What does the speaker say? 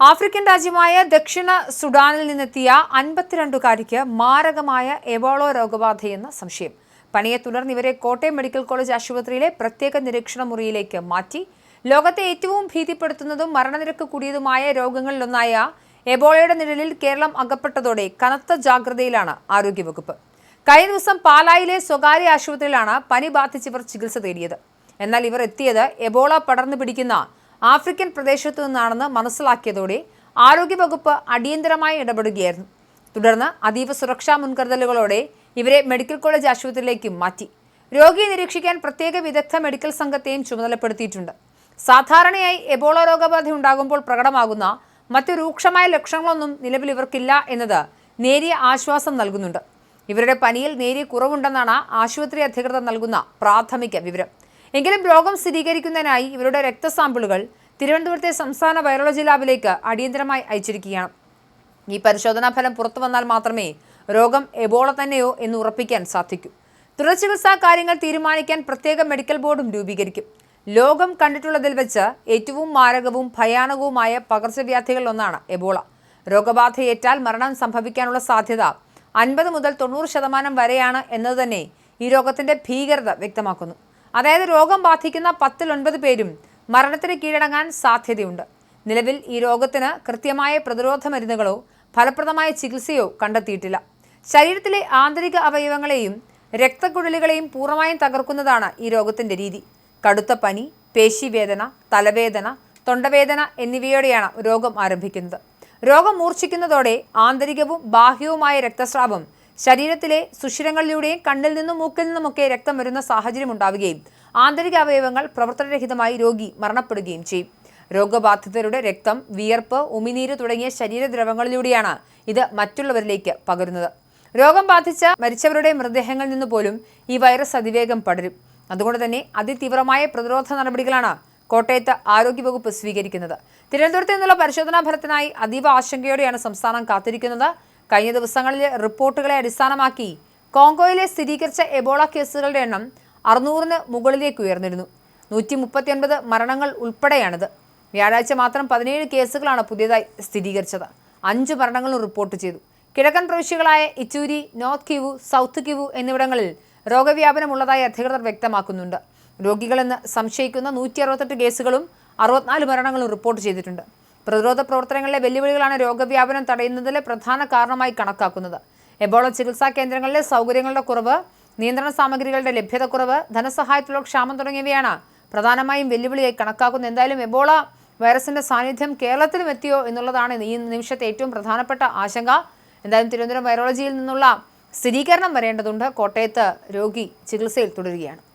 African രാജ്യമായ ദക്ഷിണ സുഡാനിൽ നിന്നെത്തിയ 52കാരിക്ക് മാരകമായ എബോള രോഗബാധയെന്ന് സംശയം. പനിയെ തുടർന്ന് ഇവരെ കോട്ടയം മെഡിക്കൽ കോളേജ് ആശുപത്രിയിലെ പ്രത്യേക നിരീക്ഷണ മുറിയിലേക്ക് മാറ്റി. ലോകത്തെ ഏറ്റവും ഭീതിപ്പെടുത്തുന്നതും മരണനിരക്ക് കൂടിയതുമായ രോഗങ്ങളിലൊന്നായ എബോളയുടെ നിഴലിൽ കേരളം അകപ്പെട്ടതോടെ കനത്ത ജാഗ്രതയിലാണ് ആരോഗ്യവകുപ്പ്. കഴിഞ്ഞ ദിവസം പാലായിലെ സ്വകാര്യ ആശുപത്രിയിലാണ് പനി ബാധിച്ചവർ ചികിത്സ തേടിയത്. എന്നാൽ ഇവർ എത്തിയത് എബോള പടർന്നു പിടിക്കുന്ന ആഫ്രിക്കൻ പ്രദേശത്തു നിന്നാണെന്ന് മനസ്സിലാക്കിയതോടെ ആരോഗ്യവകുപ്പ് അടിയന്തരമായി ഇടപെടുകയായിരുന്നു. തുടർന്ന് അതീവ സുരക്ഷാ മുൻകരുതലുകളോടെ ഇവരെ മെഡിക്കൽ കോളേജ് ആശുപത്രിയിലേക്ക് മാറ്റി. രോഗിയെ നിരീക്ഷിക്കാൻ പ്രത്യേക വിദഗ്ധ മെഡിക്കൽ സംഘത്തെയും ചുമതലപ്പെടുത്തിയിട്ടുണ്ട്. സാധാരണയായി എബോള രോഗബാധ ഉണ്ടാകുമ്പോൾ പ്രകടമാകുന്ന മറ്റു രൂക്ഷമായ ലക്ഷണങ്ങളൊന്നും നിലവിൽ ഇവർക്കില്ല എന്നത് നേരിയ ആശ്വാസം നൽകുന്നുണ്ട്. ഇവരുടെ പനിയിൽ നേരിയ കുറവുണ്ടെന്നാണ് ആശുപത്രി അധികൃതർ നൽകുന്ന പ്രാഥമിക വിവരം. എങ്കിലും രോഗം സ്ഥിരീകരിക്കുന്നതിനായി ഇവരുടെ രക്തസാമ്പിളുകൾ തിരുവനന്തപുരത്തെ സംസ്ഥാന വൈറോളജി ലാബിലേക്ക് അടിയന്തരമായി അയച്ചിരിക്കുകയാണ്. ഈ പരിശോധനാ ഫലം പുറത്തു വന്നാൽ മാത്രമേ രോഗം എബോള തന്നെയോ എന്ന് ഉറപ്പിക്കാൻ സാധിക്കൂ. തുടർ ചികിത്സാ കാര്യങ്ങൾ തീരുമാനിക്കാൻ പ്രത്യേക മെഡിക്കൽ ബോർഡും രൂപീകരിക്കും. ലോകം കണ്ടിട്ടുള്ളതിൽ വെച്ച് ഏറ്റവും മാരകവും ഭയാനകവുമായ പകർച്ചവ്യാധികളിലൊന്നാണ് എബോള. രോഗബാധയേറ്റാൽ മരണം സംഭവിക്കാനുള്ള സാധ്യത 50 മുതൽ 90% വരെയാണ് എന്നത് തന്നെ ഈ രോഗത്തിന്റെ ഭീകരത വ്യക്തമാക്കുന്നു. അതായത് രോഗം ബാധിക്കുന്ന 10-ൽ 9 പേരും മരണത്തിന് കീഴടങ്ങാൻ സാധ്യതയുണ്ട്. നിലവിൽ ഈ രോഗത്തിന് കൃത്യമായ പ്രതിരോധ മരുന്നുകളോ ഫലപ്രദമായ ചികിത്സയോ കണ്ടെത്തിയിട്ടില്ല. ശരീരത്തിലെ ആന്തരിക അവയവങ്ങളെയും രക്തക്കുഴലുകളെയും പൂർണ്ണമായും തകർക്കുന്നതാണ് ഈ രോഗത്തിന്റെ രീതി. കടുത്ത പനി, പേശിവേദന, തലവേദന, തൊണ്ടവേദന എന്നിവയോടെയാണ് രോഗം ആരംഭിക്കുന്നത്. രോഗം മൂർച്ഛിക്കുന്നതോടെ ആന്തരികവും ബാഹ്യവുമായ രക്തസ്രാവം ശരീരത്തിലെ സുഷിരങ്ങളിലൂടെയും കണ്ണിൽ നിന്നും മൂക്കിൽ നിന്നുമൊക്കെ രക്തം വരുന്ന സാഹചര്യം ഉണ്ടാവുകയും ആന്തരിക അവയവങ്ങൾ പ്രവർത്തനരഹിതമായി രോഗി മരണപ്പെടുകയും ചെയ്യും. രോഗബാധിതരുടെ രക്തം, വിയർപ്പ്, ഉമിനീര് തുടങ്ങിയ ശരീരദ്രവങ്ങളിലൂടെയാണ് ഇത് മറ്റുള്ളവരിലേക്ക് പകരുന്നത്. രോഗം ബാധിച്ച മരിച്ചവരുടെ മൃതദേഹങ്ങളിൽ നിന്ന് പോലും ഈ വൈറസ് അതിവേഗം പടരും. അതുകൊണ്ട് തന്നെ അതിതീവ്രമായ പ്രതിരോധ നടപടികളാണ് കോട്ടയത്ത് ആരോഗ്യവകുപ്പ് സ്വീകരിക്കുന്നത്. തിരുവനന്തപുരത്ത് നിന്നുള്ള പരിശോധനാ ഫലത്തിനായി അതീവ ആശങ്കയോടെയാണ് സംസ്ഥാനം കാത്തിരിക്കുന്നത്. കഴിഞ്ഞ ദിവസങ്ങളിലെ റിപ്പോർട്ടുകളെ അടിസ്ഥാനമാക്കി കോങ്കോയിലെ സ്ഥിരീകരിച്ച എബോള കേസുകളുടെ എണ്ണം 600-ന് മുകളിലേക്ക് ഉയർന്നിരുന്നു. 139 മരണങ്ങൾ ഉൾപ്പെടെയാണിത്. വ്യാഴാഴ്ച മാത്രം 17 കേസുകളാണ് പുതിയതായി സ്ഥിരീകരിച്ചത്. 5 മരണങ്ങളും റിപ്പോർട്ട് ചെയ്തു. കിഴക്കൻ പ്രവിശ്യകളായ ഇറ്റൂരി, നോർത്ത് കിവു, സൗത്ത് കിവു എന്നിവിടങ്ങളിൽ രോഗവ്യാപനമുള്ളതായി അധികൃതർ വ്യക്തമാക്കുന്നുണ്ട്. രോഗികളെന്ന് സംശയിക്കുന്ന 168 കേസുകളും 64 മരണങ്ങളും റിപ്പോർട്ട് ചെയ്തിട്ടുണ്ട്. പ്രതിരോധ പ്രവർത്തനങ്ങളിലെ വെല്ലുവിളികളാണ് രോഗവ്യാപനം തടയുന്നതിലെ പ്രധാന കാരണമായി കണക്കാക്കുന്നത്. എബോള ചികിത്സാ കേന്ദ്രങ്ങളിലെ സൗകര്യങ്ങളുടെ കുറവ്, നിയന്ത്രണ സാമഗ്രികളുടെ ലഭ്യതക്കുറവ്, ധനസഹായത്തിലുള്ള ക്ഷാമം തുടങ്ങിയവയാണ് പ്രധാനമായും വെല്ലുവിളിയായി കണക്കാക്കുന്നത്. എന്തായാലും എബോള വൈറസിന്റെ സാന്നിധ്യം കേരളത്തിലും എത്തിയോ എന്നുള്ളതാണ് ഈ നിമിഷത്തെ ഏറ്റവും പ്രധാനപ്പെട്ട ആശങ്ക. എന്തായാലും തിരുവനന്തപുരം വൈറോളജിയിൽ നിന്നുള്ള സ്ഥിരീകരണം വരേണ്ടതുണ്ട്. കോട്ടയത്ത് രോഗി ചികിത്സയിൽ തുടരുകയാണ്.